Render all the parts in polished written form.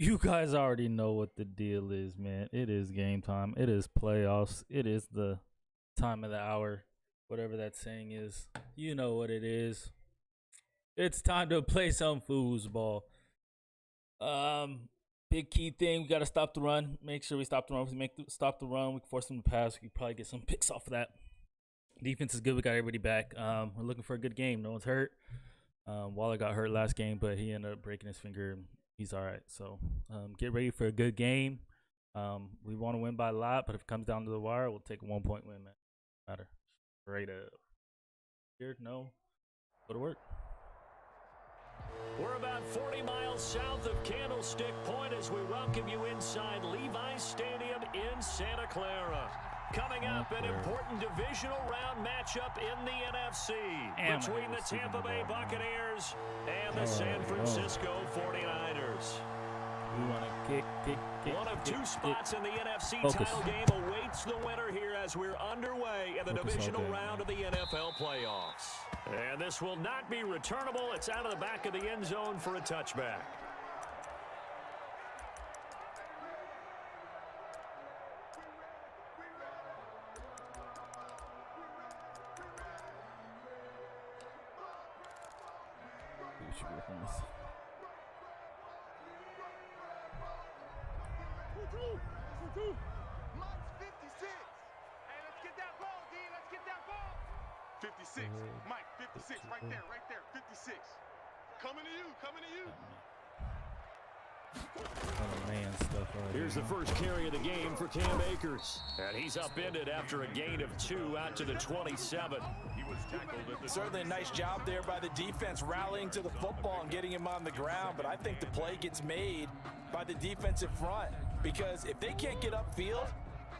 You guys already know what the deal is, man. It is game time. It is playoffs. It is the time of the hour, whatever that saying is. You know what it is. It's time to play some foosball. Big key thing, we gotta stop the run. Make sure we stop the run. If we stop the run, we can force them to pass. We can probably get some picks off of that. Defense is good. We got everybody back. We're looking for a good game. No one's hurt. Waller got hurt last game, but he ended up breaking his finger. He's all right. So get ready for a good game. We want to win by a lot, but if it comes down to the wire, we'll take a 1-point win, man. Matter. Straight up. Here, no. Go to work. We're about 40 miles south of Candlestick Point as we welcome you inside Levi's Stadium in Santa Clara. Coming up, an important divisional round matchup in the NFC between the Tampa Bay Buccaneers and the San Francisco 49ers. We want to kick. One of two spots in the NFC title game awaits the winner here as we're underway in the divisional round of the NFL playoffs. And this will not be returnable. It's out of the back of the end zone for a touchback. We should work on this. Mike's 56. Hey, let's get that ball, D. Let's get that ball. 56. Mike, 56. Right there. 56. Coming to you. Man stuff right Here's the first carry of the game for Cam Akers. And he's upended after a gain of 2 out to the 27. He was tackled at the Certainly a nice job there by the defense rallying to the football and getting him on the ground, but I think the play gets made by the defensive front because if they can't get upfield,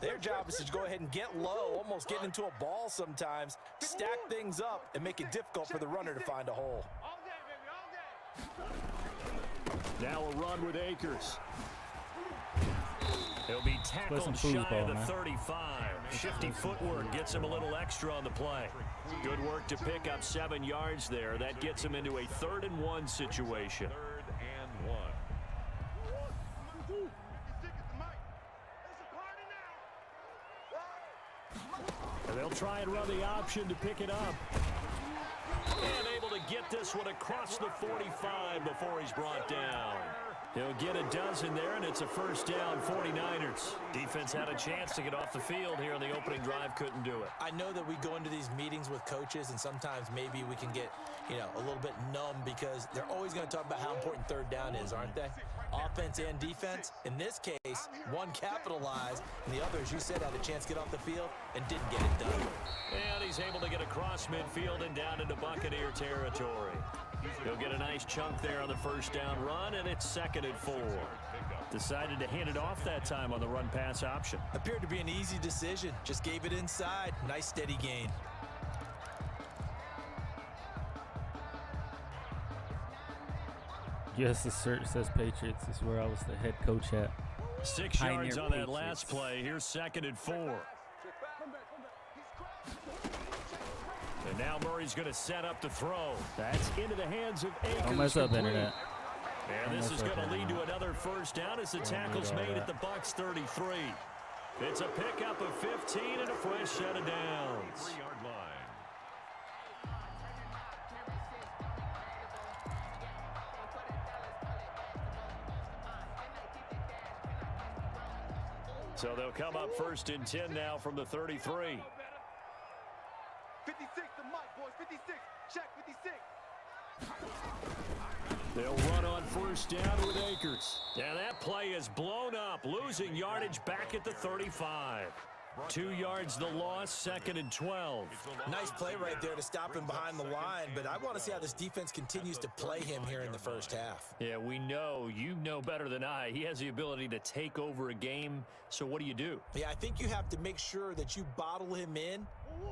their job is to go ahead and get low, almost get into a ball sometimes, stack things up, and make it difficult for the runner to find a hole. all day, baby, all day. Now a run with Akers. He'll be tackled shy foosball, of the man. 35. Shifty footwork gets him a little extra on the play. Good work to pick up 7 yards there. That gets him into a 3rd and 1 situation. 3rd and 1. 56 at the mic. It's a party now. And they'll try and run the option to pick it up. And able to get this one across the 45 before he's brought down. He'll get a dozen there, and it's a first down, 49ers. Defense had a chance to get off the field here on the opening drive, couldn't do it. I know that we go into these meetings with coaches, and sometimes maybe we can get, a little bit numb because they're always going to talk about how important 3rd down is, aren't they? Offense and defense. In this case, one capitalized, and the other, as you said, had a chance to get off the field and didn't get it done. And he's able to get across midfield and down into Buccaneer territory. He'll get a nice chunk there on the first down run, and it's 2nd and 4. Decided to hand it off that time on the run-pass option. Appeared to be an easy decision. Just gave it inside. Nice steady gain. Yes, the search says Patriots. This is where I was the head coach at. 6 Pioneer yards on that Patriots. last play. Here's 2nd and 4. And now Murray's going to set up the throw. That's into the hands of Akers. Don't mess up, complete. internet. And this is going to lead to another first down as the tackle's made at the Bucs 33. It's a pickup of 15 and a fresh set of downs. 3-yard line. So they'll come up 1st and 10 now from the 33. 56 to Mike, boys. 56. Check 56. They'll run on first down with Akers. And that play is blown up, losing yardage back at the 35. 2 yards the loss, 2nd and 12. Nice play right there to stop him behind the line, but I want to see how this defense continues to play him here in the first half. Yeah, we know. You know better than I. He has the ability to take over a game, so what do you do? Yeah, I think you have to make sure that you bottle him in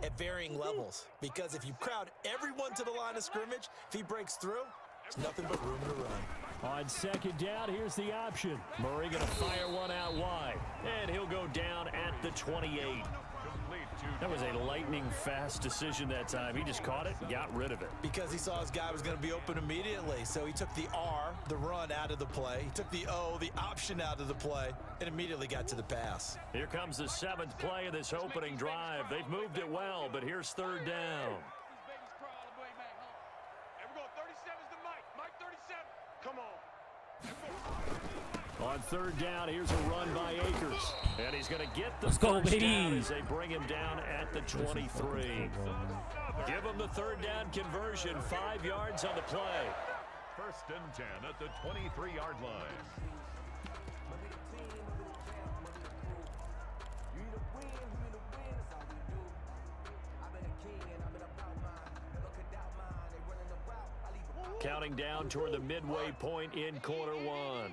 at varying levels, because if you crowd everyone to the line of scrimmage, if he breaks through, there's nothing but room to run. On 2nd down, here's the option. Murray going to fire one out wide, and he'll go down at the 28. That was a lightning-fast decision that time. He just caught it and got rid of it. Because he saw his guy was going to be open immediately. So he took the R, the run, out of the play. He took the O, the option, out of the play, and immediately got to the pass. Here comes the 7th play of this opening drive. They've moved it well, but here's 3rd down. On 3rd down, here's a run by Akers. And he's going to get the first down as they bring him down at the 23. Give him the 3rd down conversion, 5 yards on the play. 1st and 10 at the 23-yard line. Counting down toward the midway point in quarter 1.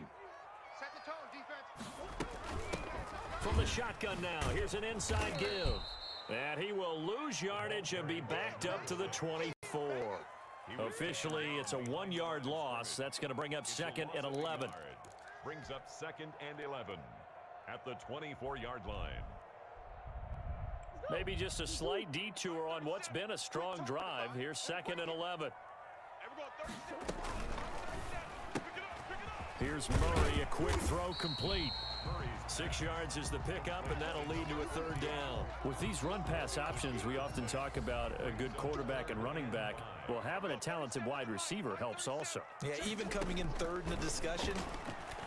From the shotgun now, here's an inside give. And he will lose yardage and be backed up to the 24. Officially, it's a 1-yard loss. That's going to bring up 2nd and 11. Brings up 2nd and 11 at the 24-yard line. Maybe just a slight detour on what's been a strong drive. Here's 2nd and 11. Here's Murray, a quick throw complete. 6 yards is the pickup, and that'll lead to a 3rd down. With these run-pass options, we often talk about a good quarterback and running back. Well, having a talented wide receiver helps also. Yeah, even coming in 3rd in the discussion,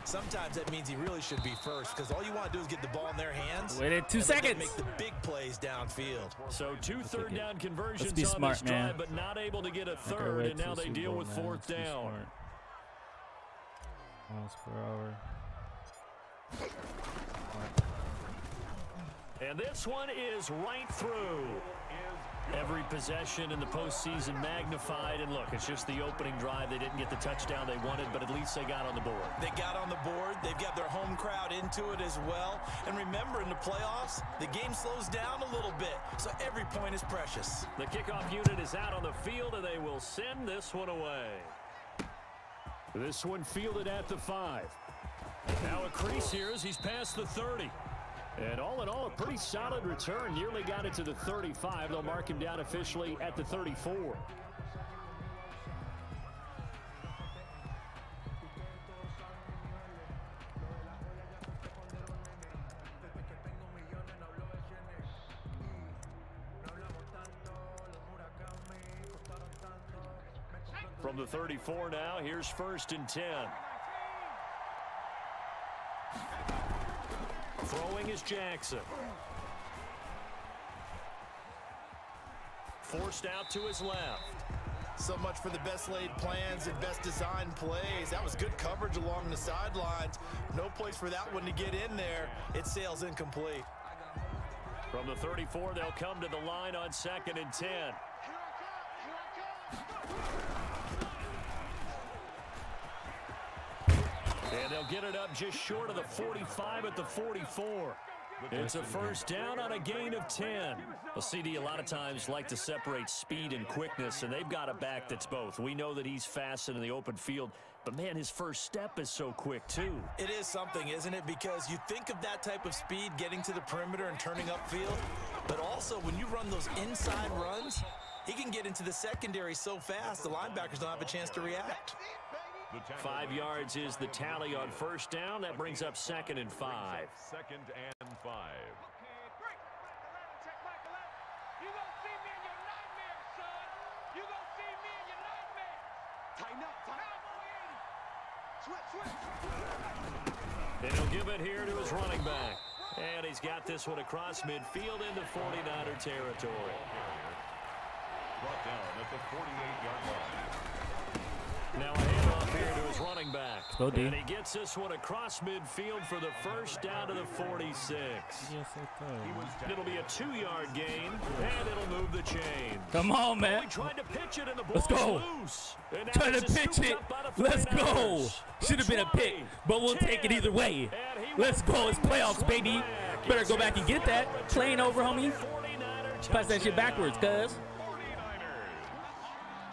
sometimes that means he really should be first, because all you want to do is get the ball in their hands. Waited 2 seconds. Make the big plays downfield. So 2 third down conversions be on smart, this drive, man. but not able to get a 3rd, and now they deal with 4th down. Miles per hour. And this one is right through. Every possession in the postseason magnified. And look, it's just the opening drive. They didn't get the touchdown they wanted, but at least they got on the board. They got on the board. They've got their home crowd into it as well. And remember, in the playoffs, the game slows down a little bit, so every point is precious. The kickoff unit is out on the field, and they will send this one away. This one fielded at the 5. Now a crease here as he's past the 30. And all in all, a pretty solid return. Nearly got it to the 35. They'll mark him down officially at the 34. From the 34 now, here's 1st and 10. Throwing is Jackson. Forced out to his left. So much for the best laid plans and best designed plays. That was good coverage along the sidelines. No place for that one to get in there. It sails incomplete. From the 34, they'll come to the line on 2nd and 10. And they'll get it up just short of the 45 at the 44. It's a 1st down on a gain of 10. Well, CD a lot of times like to separate speed and quickness, and they've got a back that's both. We know that he's fast in the open field, but, man, his first step is so quick, too. It is something, isn't it? Because you think of that type of speed getting to the perimeter and turning upfield, but also when you run those inside runs, he can get into the secondary so fast the linebackers don't have a chance to react. 5 yards is the tally on 1st down. That brings up 2nd and 5. 2nd and 5. And he'll give it here to his running back. And he's got this one across midfield into 49er territory. Brought down at the 48-yard line. Now a handoff here to his running back. Go D. And he gets this one across midfield for the 1st down to the 46. It'll be a 2-yard gain, and it'll move the chain. Come on, man. He tried to pitch it, and the Let's ball's go. loose. And now Trying to it's pitch scooped it. up by the Let's go. 49ers. Should have been a pick, but we'll take it either way. Let's go. It's playoffs, baby. Better go back and get that. Playing over, homie. Pass that shit backwards, cuz.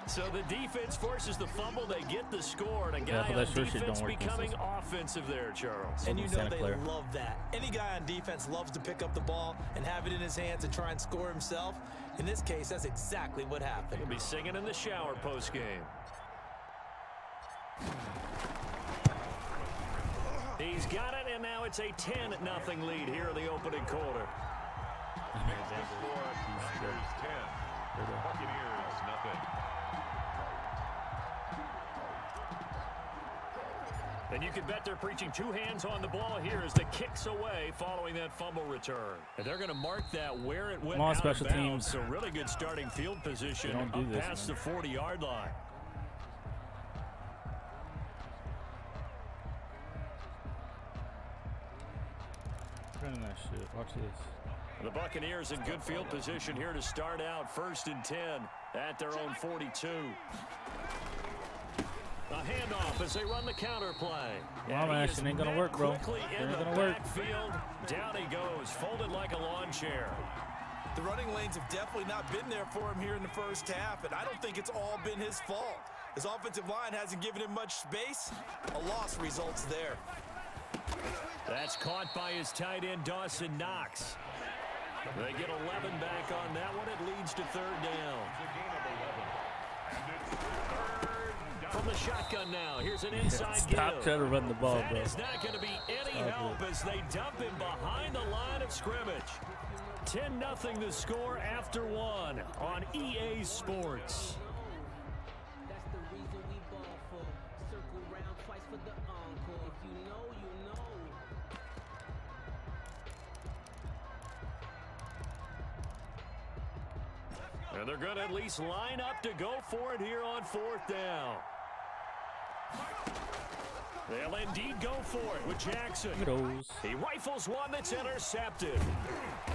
So the defense forces the fumble. They get the score. And a guy on defense becoming offensive there, Charles. And you know they love that. Any guy on defense loves to pick up the ball and have it in his hands and try and score himself. In this case, that's exactly what happened. He'll be singing in the shower post-game. He's got it, and now it's a 10-0 lead here in the opening quarter. Next score, Tigers 10, Buccaneers nothing. And you can bet they're preaching two hands on the ball here as the kicks away following that fumble return. And they're going to mark that where it went out special of bounds. teams. So really good starting field position past the 40-yard line. Running that shit. Watch this. The Buccaneers in good field position here to start out 1st and 10 at their own 42. A handoff as they run the counter play. Wow, man, that shit ain't gonna work, bro. It ain't gonna work. Backfield, down he goes, folded like a lawn chair. The running lanes have definitely not been there for him here in the first half, and I don't think it's all been his fault. His offensive line hasn't given him much space. A loss results there. That's caught by his tight end, Dawson Knox. They get 11 back on that one. It leads to 3rd down. From the shotgun now. Here's an inside Stop give. trying to run the ball, bro. That is not going to be any help as they dump him behind the line of scrimmage. 10-0 the score after 1 on EA Sports. That's the reason we ball for. Circle round twice for the encore. If you know, you know. And they're going to at least line up to go for it here on 4th down. They'll indeed go for it with Jackson. He rifles one that's intercepted.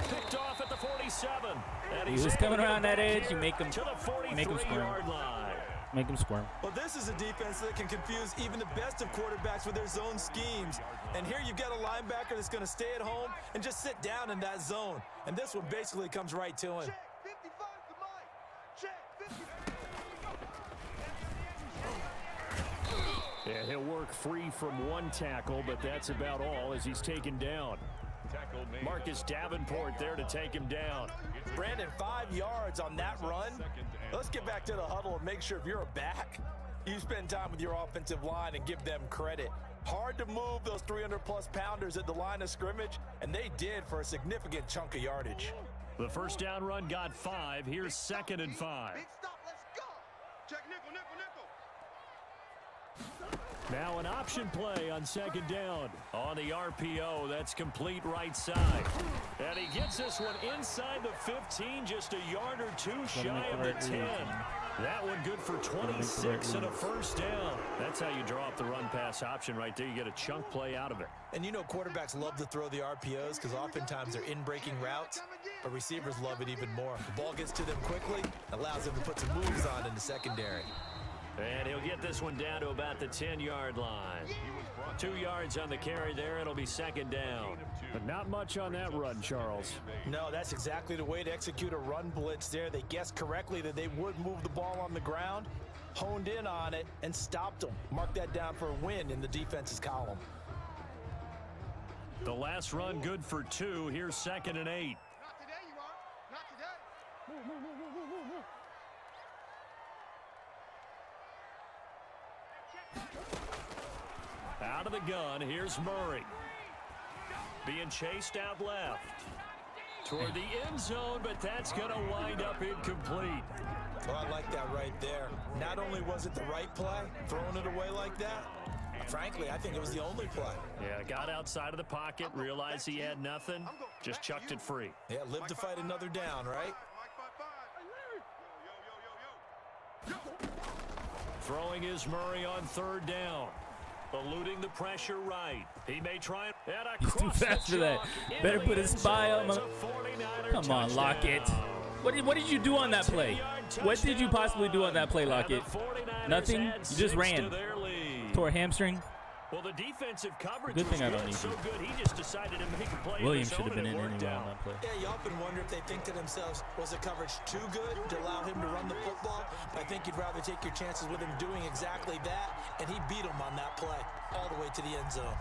Picked off at the 47. And he's just coming around that edge. You make him to the 43-yard line. Make him squirm. Well, this is a defense that can confuse even the best of quarterbacks with their zone schemes. And here you've got a linebacker that's going to stay at home and just sit down in that zone. And this one basically comes right to him. Yeah, he'll work free from one tackle, but that's about all as he's taken down. Marcus Davenport there to take him down. Brandon, 5 yards on that run. Let's get back to the huddle and make sure if you're a back, you spend time with your offensive line and give them credit. Hard to move those 300-plus pounders at the line of scrimmage, and they did for a significant chunk of yardage. The first down run got 5. Here's 2nd and 5. Big stop, let's go. Check nickel, nickel, nickel. Now an option play on 2nd down. On the RPO, that's complete right side. And he gets this one inside the 15, just a yard or two shy of the 10. That one good for 26 and a first down. That's how you draw up the run-pass option right there. You get a chunk play out of it. And you know quarterbacks love to throw the RPOs because oftentimes they're in-breaking routes, but receivers love it even more. The ball gets to them quickly, allows them to put some moves on in the secondary. And he'll get this one down to about the 10-yard line. 2 yards on the carry there. It'll be 2nd down. But not much on that run, Charles. No, that's exactly the way to execute a run blitz there. They guessed correctly that they would move the ball on the ground, honed in on it, and stopped them. Mark that down for a win in the defense's column. The last run good for 2. Here's 2nd and 8. Not today, you are. Not today. Out of the gun, here's Murray. Being chased out left. Toward the end zone, but that's going to wind up incomplete. Well, I like that right there. Not only was it the right play, throwing it away like that, frankly, I think it was the only play. Yeah, got outside of the pocket, realized he had nothing, just chucked it free. Yeah, live to fight another down, right? Throwing is Murray on 3rd down. Eluding the pressure right. He may try it. He's too fast for that. Better put his spy on him. Come on, Lockett. What did you do on that play? What did you possibly do on that play, Lockett? Nothing? You just ran. Tore a hamstring? Well, the defensive coverage Good was thing I don't good, need so you. good he just decided to make a play. Williams of his should have own, been in and it worked anyway on out. that play. Yeah, you often wonder if they think to themselves, was the coverage too good to allow him to run the football? I think you'd rather take your chances with him doing exactly that, and he beat him on that play all the way to the end zone.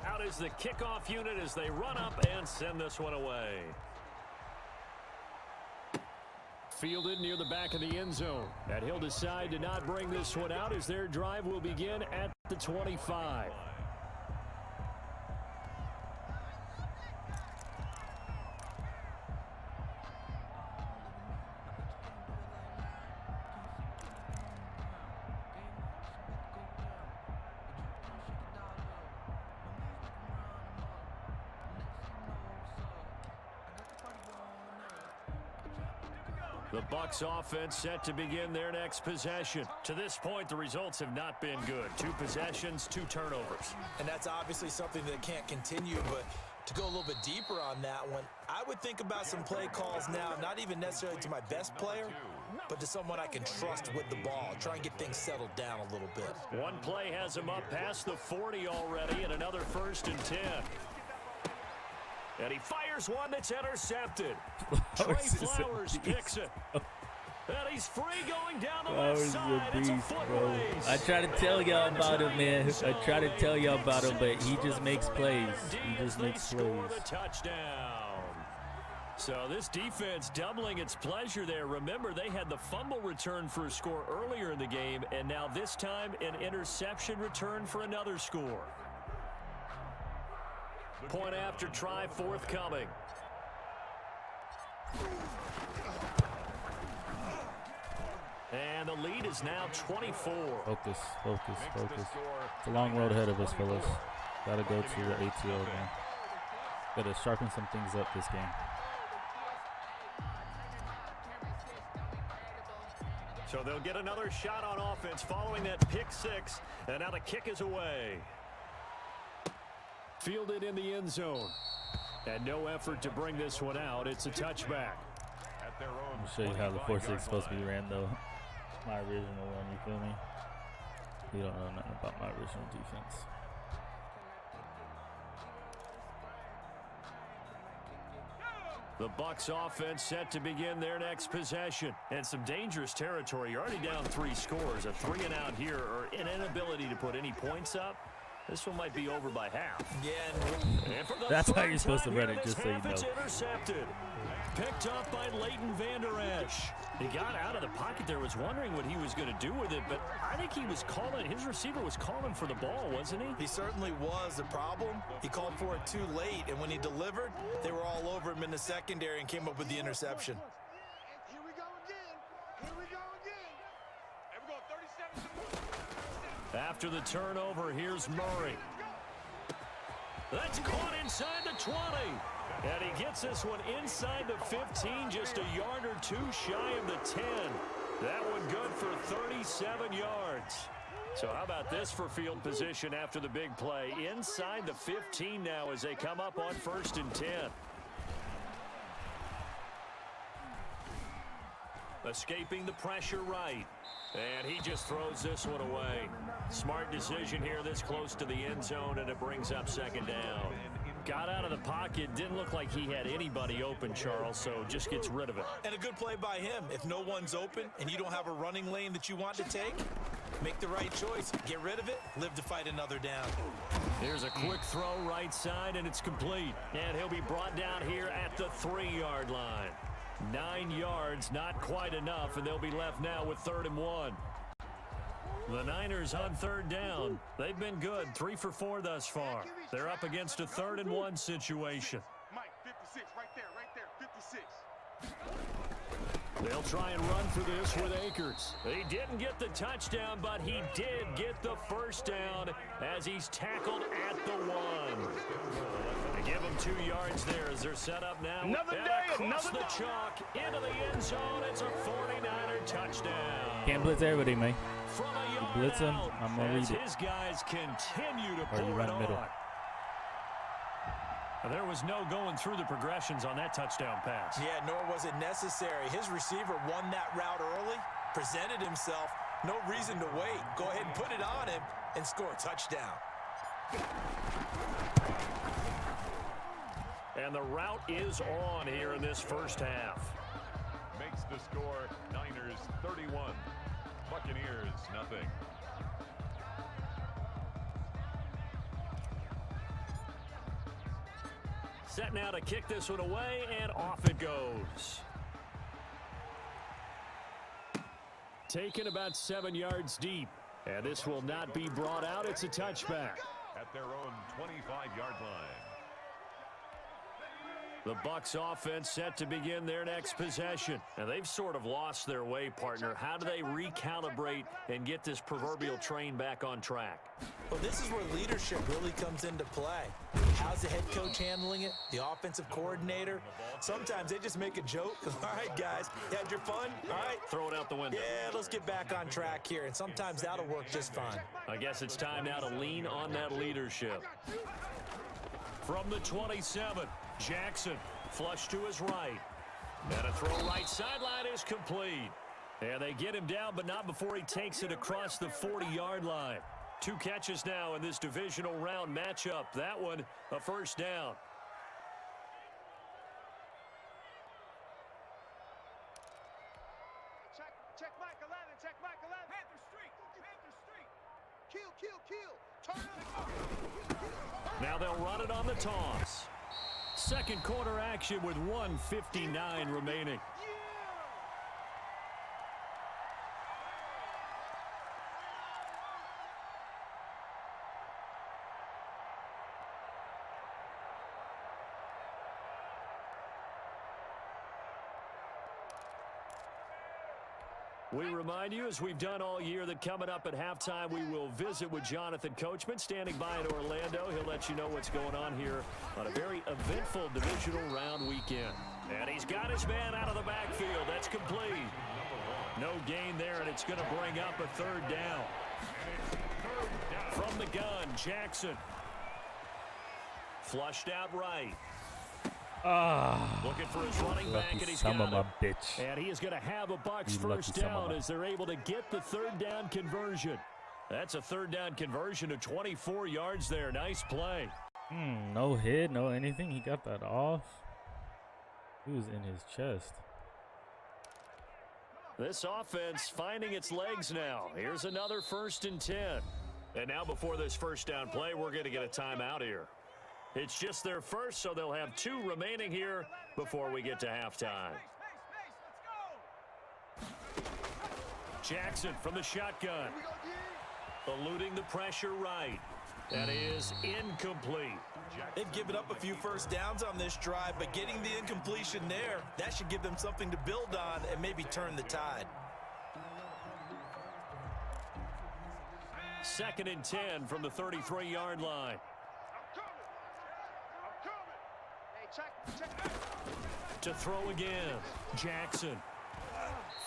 Out is the kickoff unit as they run up and send this one away. Fielded near the back of the end zone. And he'll decide to not bring this one out as their drive will begin at the 25. The Bucs offense set to begin their next possession. To this point, the results have not been good. 2 possessions, 2 turnovers. And that's obviously something that can't continue, but to go a little bit deeper on that one, I would think about some play calls now, not even necessarily to my best player, but to someone I can trust with the ball. Try and get things settled down a little bit. One play has him up past the 40 already, and another 1st and 10. And he fires one that's intercepted. Trey Flowers picks it. And he's free going down the left side. It's a foot race. I try to tell y'all about him, man. I try to tell y'all about him, but he just makes plays. He just makes plays. The touchdown. So this defense doubling its pleasure there. Remember, they had the fumble return for a score earlier in the game, and now this time an interception return for another score. Point after try forthcoming. And the lead is now 24. Focus. It's a long road ahead of us, fellas. Gotta go to the ATO, man. Gotta sharpen some things up this game. So they'll get another shot on offense following that pick 6. And now the kick is away. Fielded in the end zone. And no effort to bring this one out. It's a touchback. I'll show you how the 4-6 is supposed to be ran, though. My original one, you feel me? You don't know nothing about my original defense. The Bucs offense set to begin their next possession. And some dangerous territory. You're already down 3 scores. A 3 and out here, or an inability to put any points up. This one might be over by half. Yeah, and for the That's how you're supposed to run it, this just so you half, know. It's intercepted. Picked up by Leighton Vander Esch. He got out of the pocket there, was wondering what he was going to do with it, but I think he was calling, his receiver was calling for the ball, wasn't he? he certainly was. The problem, he called for it too late, and when he delivered, they were all over him in the secondary and came up with the interception. Here we go again. And we're going 37. After the turnover, here's Murray. That's caught inside the 20. And he gets this one inside the 15, just a yard or 2 shy of the 10. That one good for 37 yards. So how about this for field position after the big play? Inside the 15 now as they come up on 1st and 10. Escaping the pressure right. And he just throws this one away. Smart decision here this close to the end zone, and it brings up 2nd down. Got out of the pocket. Didn't look like he had anybody open, Charles, so just gets rid of it. And a good play by him. If no one's open and you don't have a running lane that you want to take, make the right choice. Get rid of it. Live to fight another down. Here's a quick throw right side, and it's complete. And he'll be brought down here at the 3-yard line. 9 yards, not quite enough, and they'll be left now with 3rd and 1. The Niners on 3rd down. They've been good, 3 for 4 thus far. They're up against a 3rd and 1 situation. Mike, 56, right there, 56. They'll try and run for this with Akers. He didn't get the touchdown, but he did get the 1st down as he's tackled at the 1. They give him 2 yards there as they're set up now. Another and day, across another the chalk into the end zone. It's a 49er touchdown. Can't blitz everybody, man. From a yard blitz him, out, I'm gonna as read it. his guys continue to Or you pour run it middle. on. There was no going through the progressions on that touchdown pass. Yeah, nor was it necessary. His receiver won that route early, presented himself, No reason to wait. Go ahead and put it on him and score a touchdown. And the route is on here in this first half. Makes the score Niners 31, Buccaneers nothing. Set now to kick this one away, and off it goes. Taken about 7 yards deep. And this will not be brought out. It's a touchback. At their own 25-yard line. The Bucs offense set to begin their next possession. And they've sort of lost their way, partner. How do they recalibrate and get this proverbial train back on track? Well, this is where leadership really comes into play. How's the head coach handling it? The offensive coordinator? Sometimes they just make a joke. All right, guys, you had your fun? All right. Throw it out the window. Yeah, let's get back on track here. And sometimes that'll work just fine. I guess it's time now to lean on that leadership. From the 27, Jackson flush to his right. And a throw right sideline is complete. And they get him down, but not before he takes it across the 40-yard line. 2 catches now in this divisional round matchup. That one, a first down. Check Mike 11, check Mike 11. Panther Street, kill. Turn it. Now they'll run it on the toss. Second quarter action with 1:59 remaining. We remind you, as we've done all year, that coming up at halftime, we will visit with Jonathan Coachman, standing by in Orlando. He'll let you know what's going on here on a very eventful divisional round weekend. And he's got his man out of the backfield. That's complete. No gain there, and it's going to bring up a third down. From the gun, Jackson. Flushed out right. Looking for his running back, and he's got him. Bitch. And he is going to have a Bucs first down as they're able to get the third down conversion. That's a third down conversion of 24 yards there. Nice play. No hit, no anything. He got that off. He was in his chest. This offense finding its legs now. Here's another 1st and 10. And now before this first down play, we're going to get a timeout here. It's just their first, so they'll have 2 remaining here before we get to halftime. Jackson from the shotgun. Eluding the pressure right. That is incomplete. They've given up a few first downs on this drive, but getting the incompletion there, that should give them something to build on and maybe turn the tide. 2nd and 10 from the 33-yard line. To throw again, Jackson.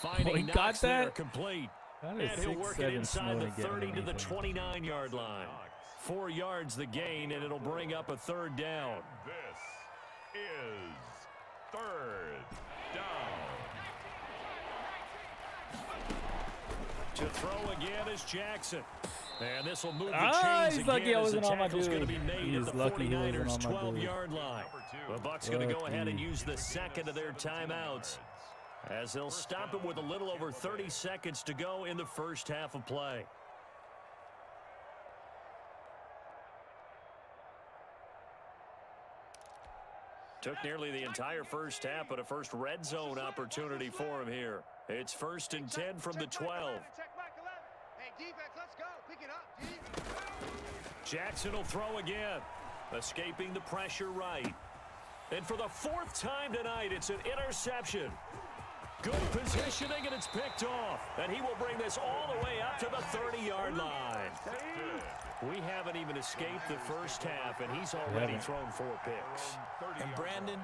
Finding Knox there, complete. And he'll work it inside the 30 to the 29-yard line. 4 yards the gain, and it'll bring up a third down. This is third down. To throw again is Jackson. And this will move the chains he's again lucky I as wasn't the on my tackle's going to dude. be made He's at the lucky he wasn't 49ers' on my dude. 12-yard line. The Bucs going to go ahead and use the second of their timeouts as they'll stop it with a little over 30 seconds to go in the first half of play. Took nearly the entire first half, but a first red zone opportunity for him here. It's 1st and 10 from the 12. Jackson will throw again, escaping the pressure right. And for the 4th time tonight, it's an interception. Good positioning, and it's picked off. And he will bring this all the way up to the 30-yard line. We haven't even escaped the first half, and he's already thrown 4 picks. And Brandon,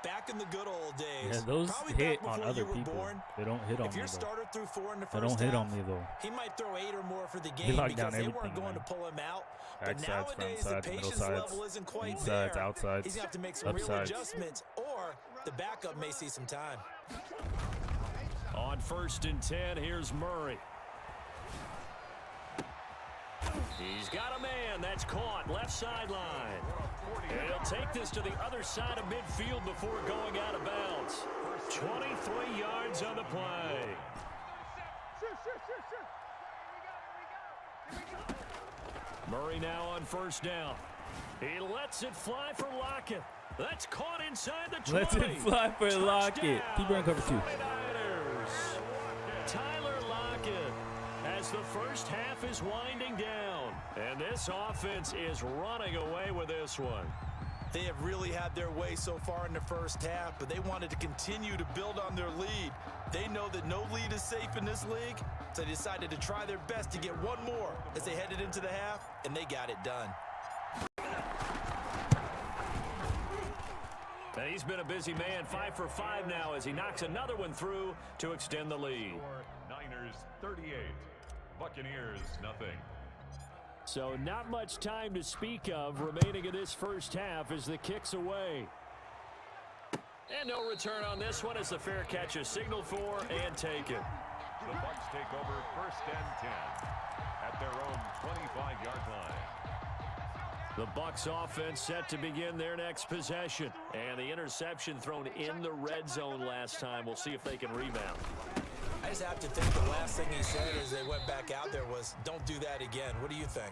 back in the good old days, Yeah, those hit on other people. Born, They don't hit on if me, your though. starter threw 4 in the They first don't hit half, on me, though. he might throw 8 or more for the They game lock because down they everything, weren't going man. to pull him out. But Back sides, front nowadays, the sides, middle patience sides, level isn't quite insides, there. outsides, He's going to have to make some real upsides. adjustments, or the backup may see some time. On 1st and 10, here's Murray. He's got a man. That's caught. Left sideline. And he'll take this to the other side of midfield before going out of bounds. 23 yards on the play. Murray now on first down. He lets it fly for Lockett. That's caught inside the 20. Let's it fly for Lockett. Keep running cover 2. 49ers. Tyler Lockett as the first half is winding down. And this offense is running away with this one. They have really had their way so far in the first half, but they wanted to continue to build on their lead. They know that no lead is safe in this league, so they decided to try their best to get one more as they headed into the half, and they got it done. And he's been a busy man, 5 for 5 now as he knocks another one through to extend the lead. Niners 38, Buccaneers nothing. So not much time to speak of remaining in this first half as the kick's away. And no return on this one as the fair catch is signaled for and taken. The Bucs take over 1st and 10 at their own 25-yard line. The Bucs offense set to begin their next possession. And the interception thrown in the red zone last time. We'll see if they can rebound. I just have to think the last thing he said as they went back out there was, don't do that again. What do you think?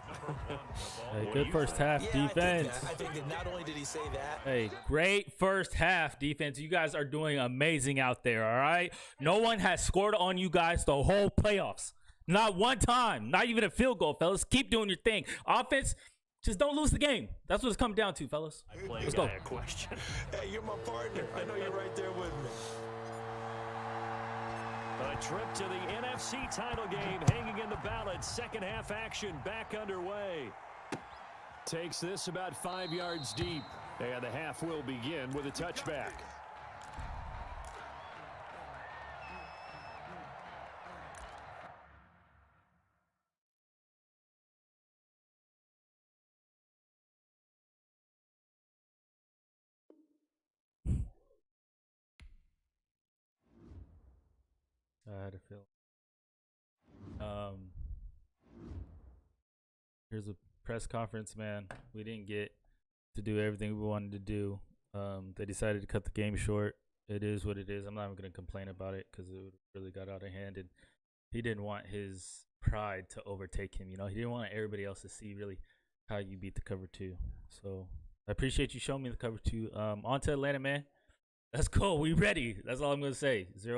Hey, good first half defense. I think that not only did he say that. Hey, great first half defense. You guys are doing amazing out there, all right? No one has scored on you guys the whole playoffs. Not one time. Not even a field goal, fellas. Keep doing your thing. Offense, just don't lose the game. That's what it's come down to, fellas. Let's go. A question. Hey, you're my partner. I know you're right there with me. A trip to the NFC title game hanging in the balance. Second half action back underway. Takes this about 5 yards deep. And the half will begin with a touchback. I had a feel. Here's a press conference, man. We didn't get to do everything we wanted to do. They decided to cut the game short. It is what it is. I'm not even going to complain about it because it really got out of hand. And he didn't want his pride to overtake him. You know, he didn't want everybody else to see really how you beat the cover 2. So I appreciate you showing me the cover 2. On to Atlanta, man. Let's go. We ready. That's all I'm going to say. 0